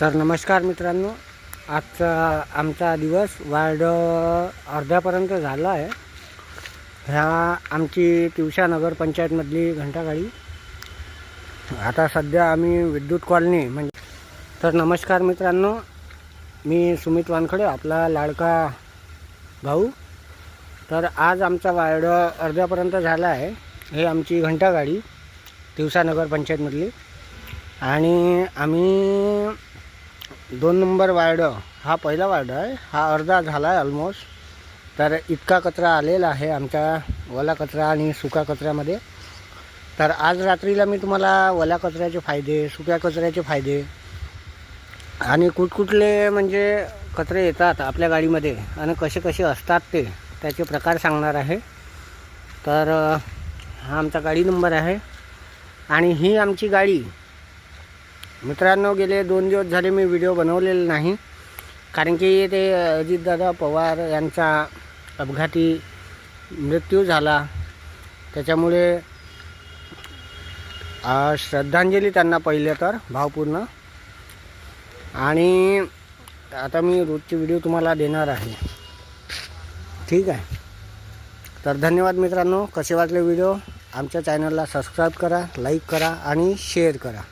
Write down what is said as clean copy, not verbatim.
तर नमस्कार मित्रांनो, आजचा आमचा दिवस वार्ड अर्ध्यापर्यंत झाला आहे. ह्या आमची तिवसा नगरपंचायतमधली घंटागाडी. आता सध्या आम्ही विद्युत कॉलनी म्हणजे. तर नमस्कार मित्रांनो, मी सुमित वानखडे, आपला लाडका भाऊ. तर आज आमचा वार्ड अर्ध्यापर्यंत झाला आहे. हे आमची घंटागाडी तिवसा नगरपंचायतमधली, आणि आम्ही 2 नंबर वार्ड, हा पहिला वार्ड आहे. हा अर्धा झाला आहे ऑलमोस्ट. तर इतका कचरा आलेला आहे आमच्या ओला कचरा आणि सुका कचऱ्यामध्ये. तर आज रात्रीला मी तुम्हाला ओल्या कचऱ्याचे फायदे, सुक्या कचऱ्याचे फायदे आणि कुठकुठले म्हणजे कचरे येतात आपल्या गाडीमध्ये आणि कसे कसे असतात त्याचे प्रकार सांगणार आहे. तर हा आमचा गाडी नंबर आहे. आणि ही आमची गाडी मित्रांनो, गेले 2 दिवस झाले मी व्हिडिओ बनवलेला नाही, कारण की ते अजितदादा पवार यांचा अपघाती मृत्यू झाला. त्याच्यामुळे श्रद्धांजली त्यांना पहिले तर भावपूर्ण. आणि आता मी रोजची व्हिडिओ तुम्हाला देणार आहे. ठीक आहे. तर धन्यवाद मित्रांनो. कसे वाटले व्हिडिओ? आमच्या चॅनलला सबस्क्राईब करा, लाईक करा आणि शेअर करा.